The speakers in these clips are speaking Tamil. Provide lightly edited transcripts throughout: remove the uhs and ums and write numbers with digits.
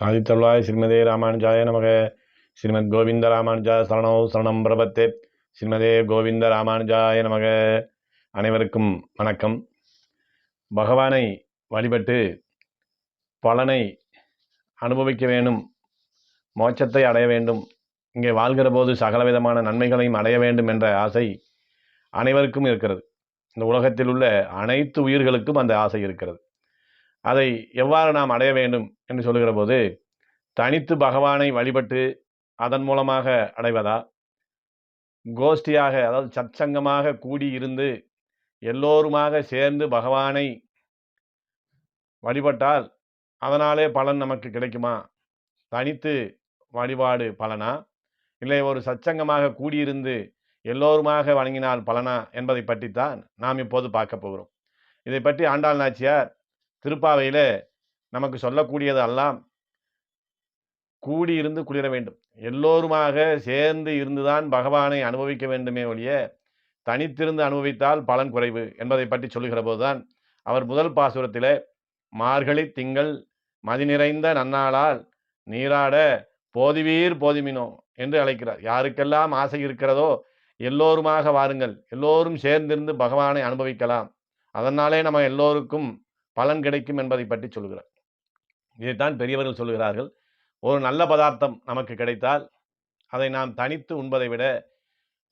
ஆதித்தல்வாய் ஸ்ரீமதே ராமானுஜாய நமக. ஸ்ரீமத் கோவிந்த ராமானுஜா சரணோ சரணம் பிரபத்தே. ஸ்ரீமதே கோவிந்த ராமானுஜாய நமக. அனைவருக்கும் வணக்கம். பகவானை வழிபட்டு பலனை அனுபவிக்க வேண்டும், மோட்சத்தை அடைய வேண்டும், இங்கே வாழ்கிற போது சகலவிதமான நன்மைகளையும் அடைய வேண்டும் என்ற ஆசை அனைவருக்கும் இருக்கிறது. இந்த உலகத்தில் உள்ள அனைத்து உயிர்களுக்கும் அந்த ஆசை இருக்கிறது. அதை எவ்வாறு நாம் அடைய வேண்டும் என்று சொல்லுகிற போது, தனித்து பகவானை வழிபட்டு அதன் மூலமாக அடைவதா, கோஷ்டியாக அதாவது சத்சங்கமாக கூடி இருந்து எல்லோருமாக சேர்ந்து பகவானை வழிபட்டால் அதனாலே பலன் நமக்கு கிடைக்குமா, தனித்து வழிபாடு பலனா, இல்லை ஒரு சத்சங்கமாக கூடியிருந்து எல்லோருமாக வணங்கினால் பலனா என்பதை பற்றித்தான் நாம் இப்போது பார்க்க போகிறோம். இதை பற்றி ஆண்டாள் நாச்சியார் திருப்பாவையில் நமக்கு சொல்லக்கூடியது எல்லாம் கூடியிருந்து குளிர வேண்டும், எல்லோருமாக சேர்ந்து இருந்துதான் பகவானை அனுபவிக்க வேண்டுமே ஒழிய தனித்திருந்து அனுபவித்தால் பலன் குறைவு என்பதை பற்றி சொல்லுகிற போதுதான் அவர் முதல் பாசுரத்திலே மார்கழி திங்கள் மதி நிறைந்த நன்னாளால் நீராட போதிவீர் போதிமினோ என்று அழைக்கிறார். யாருக்கெல்லாம் ஆசை இருக்கிறதோ எல்லோருமாக வாருங்கள், எல்லோரும் சேர்ந்திருந்து பகவானை அனுபவிக்கலாம், அதனாலே நம்ம எல்லோருக்கும் பலன் கிடைக்கும் என்பதை பற்றி சொல்கிறார். இதைத்தான் பெரியவர்கள் சொல்லுகிறார்கள். ஒரு நல்ல பதார்த்தம் நமக்கு கிடைத்தால் அதை நாம் தனித்து உண்பதை விட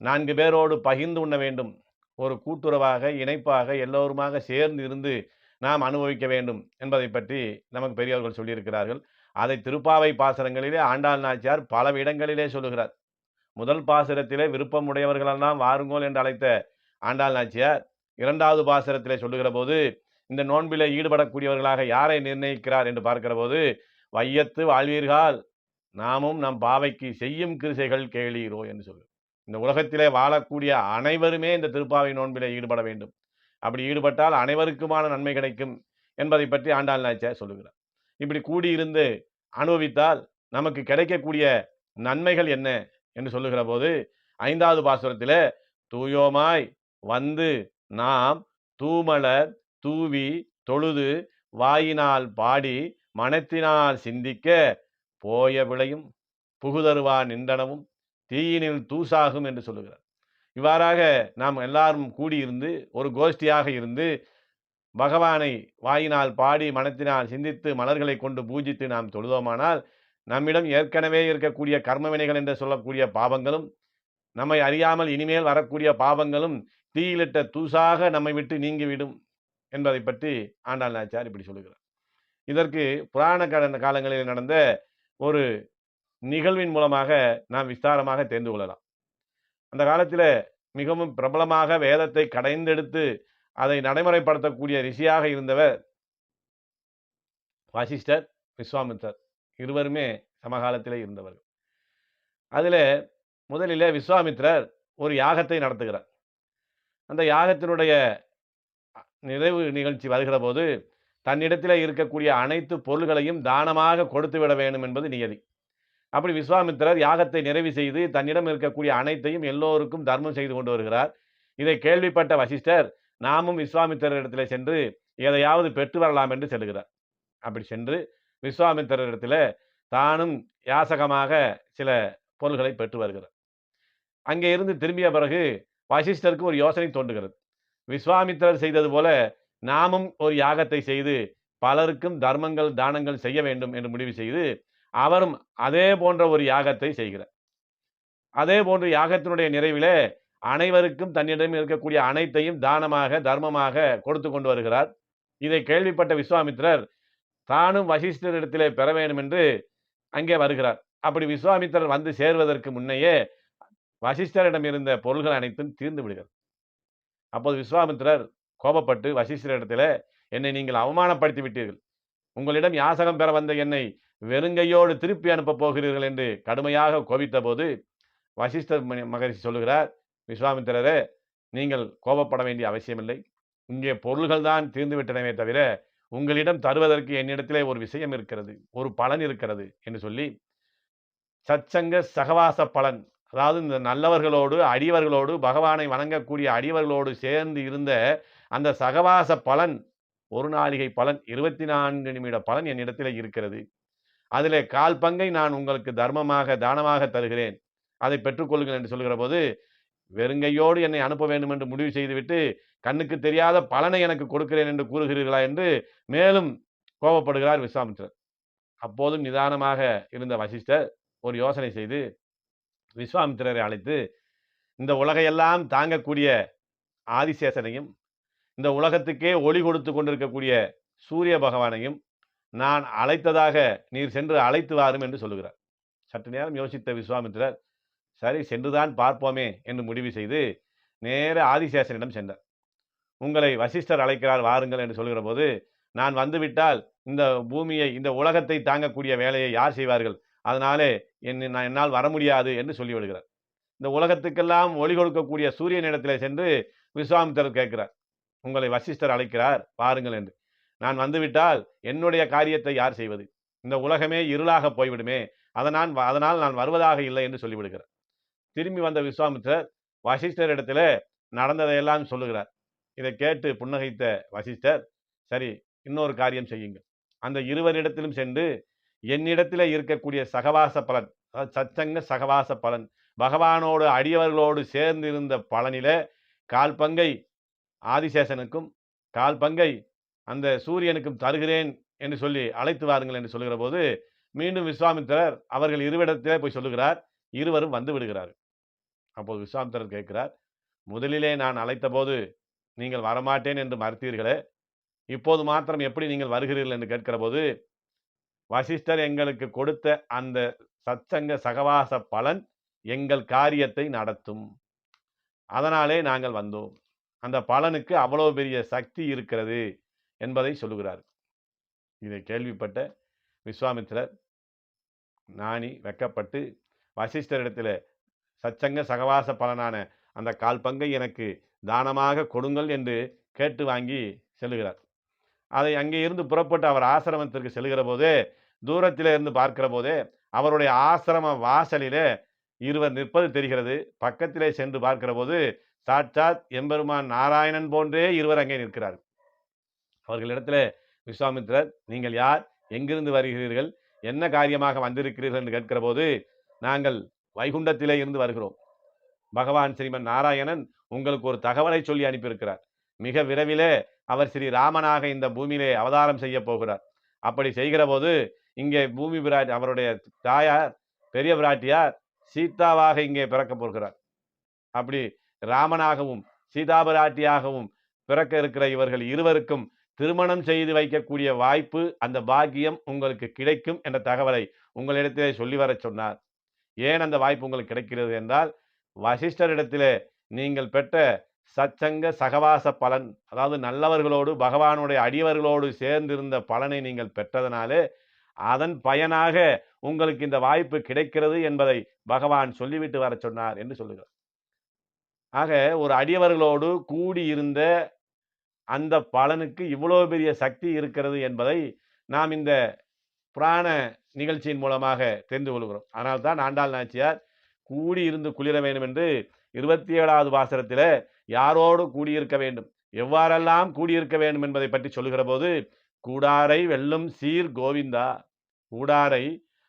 4 பேரோடு பகிர்ந்து உண்ண வேண்டும், ஒரு கூட்டுறவாக இணைப்பாக எல்லோருமாக சேர்ந்து இருந்து நாம் அனுபவிக்க வேண்டும் என்பதை பற்றி நமக்கு பெரியவர்கள் சொல்லியிருக்கிறார்கள். அதை திருப்பாவை பாசுரங்களிலே ஆண்டாள் நாச்சியார் பல இடங்களிலே சொல்லுகிறார். முதல் பாசுரத்திலே விருப்பம் உடையவர்களெல்லாம் வாருங்கோல் என்று அழைத்த ஆண்டாள் நாச்சியார் 2வது பாசுரத்திலே சொல்லுகிற போது இந்த நோன்பிலே ஈடுபடக்கூடியவர்களாக யாரை நிர்ணயிக்கிறார் என்று பார்க்கிற போது, வையத்து வாழ்வீர்கள் நாமும் நம் பாவைக்கு செய்யும் கிருசைகள் கேளீரோ என்று சொல்லுகிறார். இந்த உலகத்திலே வாழக்கூடிய அனைவருமே இந்த திருப்பாவை நோன்பிலே ஈடுபட வேண்டும், அப்படி ஈடுபட்டால் அனைவருக்குமான நன்மை கிடைக்கும் என்பதை பற்றி ஆண்டாள் நாச்சியார் சொல்லுகிறார். இப்படி கூடியிருந்து அனுபவித்தால் நமக்கு கிடைக்கக்கூடிய நன்மைகள் என்ன என்று சொல்லுகிற போது 5வது பாசுரத்திலே தூயோமாய் வந்து நாம் தூமலர் தூவி தொழுது வாயினால் பாடி மனத்தினால் சிந்திக்க போய விளையும் புகுதருவா நின்றனவும் தீயினில் தூசாகும் என்று சொல்லுகிறார். இவ்வாறாக நாம் எல்லாரும் கூடியிருந்து ஒரு கோஷ்டியாக இருந்து பகவானை வாயினால் பாடி மனத்தினால் சிந்தித்து மலர்களை கொண்டு பூஜித்து நாம் தொழுதோமானால் நம்மிடம் ஏற்கனவே இருக்கக்கூடிய கர்ம வினைகள் என்று சொல்லக்கூடிய பாவங்களும் நம்மை அறியாமல் இனிமேல் வரக்கூடிய பாவங்களும் தீயிலிட்ட தூசாக நம்மை விட்டு நீங்கிவிடும் என்பதை பற்றி ஆண்டாள் நாச்சியார் இப்படி சொல்லுகிறார். இதற்கு புராண காலங்களில் நடந்த ஒரு நிகழ்வின் மூலமாக நாம் விஸ்தாரமாக தெரிந்து கொள்ளலாம். அந்த காலத்தில் மிகவும் பிரபலமாக வேதத்தை கடைந்தெடுத்து அதை நடைமுறைப்படுத்தக்கூடிய ரிஷியாக இருந்தவர் வசிஷ்டர், விஸ்வாமித்திரர் இருவருமே சமகாலத்திலே இருந்தவர்கள். அதில் முதலிலே விஸ்வாமித்திரர் ஒரு யாகத்தை நடத்துகிறார். அந்த யாகத்தினுடைய நிறைவு நிகழ்ச்சி வருகிற போது தன்னிடத்தில் இருக்கக்கூடிய அனைத்து பொருள்களையும் தானமாக கொடுத்து விட வேண்டும் என்பது நியதி. அப்படி விஸ்வாமித்திரர் யாகத்தை நிறைவு செய்து தன்னிடம் இருக்கக்கூடிய அனைத்தையும் எல்லோருக்கும் தர்மம் செய்து கொண்டு வருகிறார். இதை கேள்விப்பட்ட வசிஷ்டர் நாமும் விஸ்வாமித்திரரிடத்தில் சென்று எதையாவது பெற்று வரலாம் என்று செல்கிறார். அப்படி சென்று விஸ்வாமித்திரரிடத்தில் தானும் யாசகமாக சில பொருள்களை பெற்று வருகிறார். அங்கே இருந்து திரும்பிய பிறகு வசிஷ்டருக்கு ஒரு யோசனை தோன்றுகிறது. விஸ்வாமித்திரர் செய்தது போல நாமும் ஒரு யாகத்தை செய்து பலருக்கும் தர்மங்கள் தானங்கள் செய்ய வேண்டும் என்று முடிவு செய்து அவரும் அதே போன்ற ஒரு யாகத்தை செய்கிறார். அதே போன்று யாகத்தினுடைய நிறைவிலே அனைவருக்கும் தன்னிடம் இருக்கக்கூடிய அனைத்தையும் தானமாக தர்மமாக கொடுத்து கொண்டு வருகிறார். இதை கேள்விப்பட்ட விஸ்வாமித்திரர் தானும் வசிஷ்டரிடத்திலே பெற வேண்டும் என்று அங்கே வருகிறார். அப்படி விஸ்வாமித்திரர் வந்து சேர்வதற்கு முன்னையே வசிஷ்டரிடம் இருந்த பொருள்கள் அனைத்தும் தீர்ந்து விடுகிறது. அப்போது விஸ்வாமித்திரர் கோபப்பட்டு வசிஷ்டரிடத்தில், என்னை நீங்கள் அவமானப்படுத்தி விட்டீர்கள், உங்களிடம் யாசகம் பெற வந்த என்னை வெறுங்கையோடு திருப்பி அனுப்பப் போகிறீர்கள் என்று கடுமையாக கோபித்த போது வசிஷ்டர் மகரிஷி சொல்லுகிறார், விஸ்வாமித்திரரே, நீங்கள் கோபப்பட வேண்டிய அவசியமில்லை, இங்கே பொருள்கள் தான் தீர்ந்துவிட்டனவே தவிர உங்களிடம் தருவதற்கு என்னிடத்திலே ஒரு விஷயம் இருக்கிறது, ஒரு பலன் இருக்கிறது என்று சொல்லி சச்சங்க சகவாச பலன், அதாவது இந்த நல்லவர்களோடு அடியவர்களோடு பகவானை வணங்கக்கூடிய அடியவர்களோடு சேர்ந்து இருந்த அந்த சகவாச பலன், ஒரு நாளிகை பலன், 24 நிமிட பலன் என்னிடத்தில் இருக்கிறது. அதிலே 1/4 பங்கை நான் உங்களுக்கு தர்மமாக தானமாக தருகிறேன், அதை பெற்றுக்கொள்ளுங்கள் என்று சொல்கிற போது, வெறுங்கையோடு என்னை அனுப்ப வேண்டும் என்று முடிவு செய்துவிட்டு கண்ணுக்கு தெரியாத பலனை எனக்கு கொடுக்கிறேன் என்று கூறுகிறீர்களா என்று மேலும் கோபப்படுகிறார் விஸ்வாமித்திரர். அப்போதும் நிதானமாக இருந்த வசிஷ்டர் ஒரு யோசனை செய்து விஸ்வாமித்திரரை அழைத்து, இந்த உலகையெல்லாம் தாங்கக்கூடிய ஆதிசேஷனையும், இந்த உலகத்துக்கே ஒளி கொடுத்து கொண்டிருக்கக்கூடிய சூரிய பகவானையும் நான் அழைத்ததாக நீர் சென்று அழைத்து வாரும் என்று சொல்லுகிறார். சற்று நேரம் யோசித்த விஸ்வாமித்திரர், சரி சென்றுதான் பார்ப்போமே என்று முடிவு செய்து நேர ஆதிசேஷனிடம் சென்றார். உங்களை வசிஷ்டர் அழைக்கிறார், வாருங்கள் என்று சொல்கிற போது, நான் வந்துவிட்டால் இந்த பூமியை, இந்த உலகத்தை தாங்கக்கூடிய வேலையை யார் செய்வார்கள்? அதனாலே என்னால் வர முடியாது என்று சொல்லிவிடுகிறார். இந்த உலகத்துக்கெல்லாம் ஒளி கொடுக்கக்கூடிய சூரியனிடத்திலே சென்று விஸ்வாமித்திரர் கேட்கிறார், உங்களை வசிஷ்டர் அழைக்கிறார், வாருங்கள் என்று. நான் வந்துவிட்டால் என்னுடைய காரியத்தை யார் செய்வது? இந்த உலகமே இருளாக போய்விடுமே, அதனால் நான் வருவதாக இல்லை என்று சொல்லிவிடுகிறார். திரும்பி வந்த விஸ்வாமித்திரர் வசிஷ்டரிடத்தில் நடந்ததையெல்லாம் சொல்லுகிறார். இதை கேட்டு புன்னகைத்த வசிஷ்டர், சரி இன்னொரு காரியம் செய்யுங்கள், அந்த இருவரிடத்திலும் சென்று என்னிடத்தில் இருக்கக்கூடிய சகவாச பலன், சச்சங்க சகவாச பலன், பகவானோடு அடியவர்களோடு சேர்ந்திருந்த பலனில 1/4 பங்கை ஆதிசேஷனுக்கும் 1/4 பங்கை அந்த சூரியனுக்கும் தருகிறேன் என்று சொல்லி அழைத்து வாருங்கள் என்று சொல்லுகிற போது, மீண்டும் விஸ்வாமித்திரர் அவர்கள் இருவரிடத்திலே போய் சொல்லுகிறார். இருவரும் வந்து விடுகிறார்கள். அப்போது விஸ்வாமித்திரர் கேட்கிறார், முதலிலே நான் அழைத்த போது நீங்கள் வரமாட்டேன் என்று மறுத்தீர்களே, இப்போது மாத்திரம் எப்படி நீங்கள் வருகிறீர்கள் என்று கேட்கிற போது, வசிஷ்டர் எங்களுக்கு கொடுத்த அந்த சத்சங்க சகவாச பலன் எங்கள் காரியத்தை நடத்தும், அதனாலே நாங்கள் வந்தோம், அந்த பலனுக்கு அவ்வளவு பெரிய சக்தி இருக்கிறது என்பதை சொல்லுகிறார். இதை கேள்விப்பட்ட விஸ்வாமித்திரர் நாணி வெக்கப்பட்டு வசிஷ்டரிடத்தில் சச்சங்க சகவாச பலனான அந்த 1/4 பங்கை எனக்கு தானமாக கொடுங்கள் என்று கேட்டு வாங்கி செல்லுகிறார். அதை அங்கே இருந்து புறப்பட்டு அவர் ஆசிரமத்திற்கு செல்கிற போதே, தூரத்திலே இருந்து பார்க்கிற போதே அவருடைய ஆசிரம வாசலிலே இருவர் நிற்பது தெரிகிறது. பக்கத்திலே சென்று பார்க்கிற போது சாட்சாத் எம்பெருமான் நாராயணன் போன்றே இருவர் அங்கே நிற்கிறார்கள். அவர்களிடத்தில் விஸ்வாமித்திரர், நீங்கள் யார், எங்கிருந்து வருகிறீர்கள், என்ன காரியமாக வந்திருக்கிறீர்கள் என்று கேட்கிற போது, நாங்கள் வைகுண்டத்திலே இருந்து வருகிறோம், பகவான் ஸ்ரீமன் நாராயணன் உங்களுக்கு ஒரு தகவலை சொல்லி அனுப்பியிருக்கிறார். மிக விரைவிலே அவர் ஸ்ரீ ராமனாக இந்த பூமியிலே அவதாரம் செய்ய போகிறார். அப்படி செய்கிற போது இங்கே பூமி பிராட்டி, அவருடைய தாயார் பெரிய பிராட்டியார் சீதாவாக இங்கே பிறக்க போகிறார். அப்படி ராமனாகவும் சீதா பிராட்டியாகவும் பிறக்க இருக்கிற இவர்கள் இருவருக்கும் திருமணம் செய்து வைக்கக்கூடிய வாய்ப்பு, அந்த பாக்கியம் உங்களுக்கு கிடைக்கும் என்ற தகவலை உங்களிடத்திலே சொல்லி வர சொன்னார். ஏன் அந்த வாய்ப்பு உங்களுக்கு கிடைக்கிறது என்றால், வசிஷ்டரிடத்திலே நீங்கள் பெற்ற சச்சங்க சகவாச பலன், அதாவது நல்லவர்களோடு பகவானுடைய அடியவர்களோடு சேர்ந்திருந்த பலனை நீங்கள் பெற்றதனாலே அதன் பயனாக உங்களுக்கு இந்த வாய்ப்பு கிடைக்கிறது என்பதை பகவான் சொல்லிவிட்டு வர சொன்னார் என்று சொல்லுகிறார். ஆக ஒரு அடியவர்களோடு கூடியிருந்த அந்த பலனுக்கு இவ்வளவு பெரிய சக்தி இருக்கிறது என்பதை நாம் இந்த புராண நிகழ்ச்சியின் மூலமாக தெரிந்து கொள்கிறோம். அதனால்தான் ஆண்டாள் நாச்சியார் கூடியிருந்து குளிர வேண்டும் என்று 27வது பாசுரத்தில் யாரோடு கூடியிருக்க வேண்டும், எவ்வாறெல்லாம் கூடியிருக்க வேண்டும் என்பதை பற்றி சொல்லுகிற போது, கூடாரை வெல்லும் சீர் கோவிந்தா, கூடாரை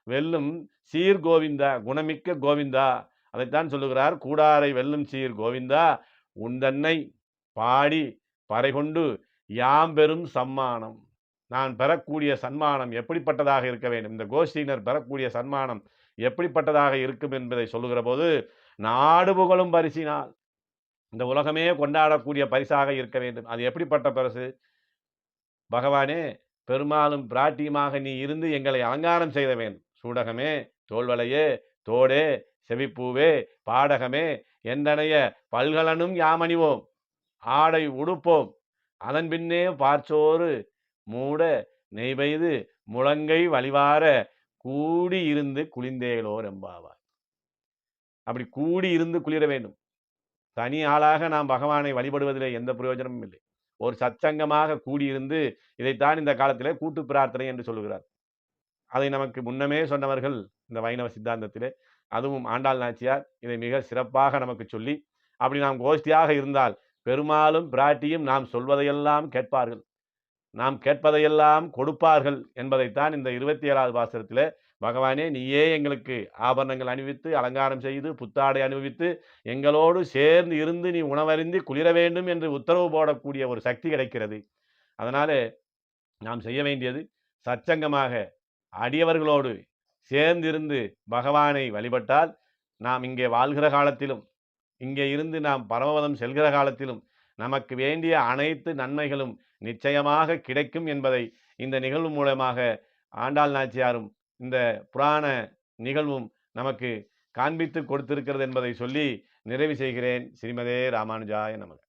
வெல்லும் சீர் கோவிந்தா, குணமிக்க கோவிந்தா, அதைத்தான் சொல்லுகிறார். கூடாரை வெல்லும் சீர் கோவிந்தா, உந்தன்னை பாடி பறைகொண்டு யாம் பெரும் சம்மானம், நான் பெறக்கூடிய சன்மானம் எப்படிப்பட்டதாக இருக்க வேண்டும், இந்த கோஷ்டியினர் பெறக்கூடிய சன்மானம் எப்படிப்பட்டதாக இருக்கும் என்பதை சொல்லுகிற போது, நாடு புகழும் பரிசினால், இந்த உலகமே கொண்டாடக்கூடிய பரிசாக இருக்க வேண்டும். அது எப்படிப்பட்ட பரிசு? பகவானே, பெருமாளும் பிராட்டியுமாக நீ இருந்து எங்களை அலங்காரம் செய்த வேண்டும். சூடகமே, தோல்வளையே, தோடே, செவிப்பூவே, பாடகமே, என்றனைய பல்கலனும் யாமணிவோம், ஆடை உடுப்போம், அதன் பின்னே பார்ச்சோறு மூட நெய்பெய்து முழங்கை வழிவார கூடி இருந்து குளிந்தேலோர் எம்பாவார். அப்படி கூடி இருந்து குளிர வேண்டும். தனி ஆளாக நாம் பகவானை வழிபடுவதிலே எந்த பிரயோஜனமும் இல்லை. ஒரு சச்சங்கமாக கூடியிருந்து, இதைத்தான் இந்த காலத்திலே கூட்டு பிரார்த்தனை என்று சொல்லுகிறார். அதை நமக்கு முன்னமே சொன்னவர்கள் இந்த வைணவ சித்தாந்தத்திலே, அதுவும் ஆண்டாள் நாச்சியார் இதை மிக சிறப்பாக நமக்கு சொல்லி, அப்படி நாம் கோஷ்டியாக இருந்தால் பெருமாளும் பிராட்டியும் நாம் சொல்வதையெல்லாம் கேட்பார்கள். நாம் கேட்பதையெல்லாம் கொடுப்பார்கள் என்பதைத்தான் இந்த 27வது பாசுரத்திலே பகவானே நீயே எங்களுக்கு ஆபரணங்கள் அணிவித்து அலங்காரம் செய்து புத்தாடை அணிவித்து எங்களோடு சேர்ந்து இருந்து நீ உணவருந்தி குளிர வேண்டும் என்று உத்தரவு போடக்கூடிய ஒரு சக்தி கிடைக்கிறது. அதனாலே நாம் செய்ய வேண்டியது சச்சங்கமாக அடியவர்களோடு சேர்ந்திருந்து பகவானை வழிபட்டால் நாம் இங்கே வாழ்கிற காலத்திலும் இங்கே இருந்து நாம் பரமபதம் செல்கிற காலத்திலும் நமக்கு வேண்டிய அனைத்து நன்மைகளும் நிச்சயமாக கிடைக்கும் என்பதை இந்த நிகழ்வு மூலமாக ஆண்டாள் நாச்சியாரும் இந்த புராண நிகழ்வும் நமக்கு காண்பித்து கொடுத்திருக்கிறது என்பதை சொல்லி நிறைவு செய்கிறேன். ஸ்ரீமதே ராமானுஜாய நமக.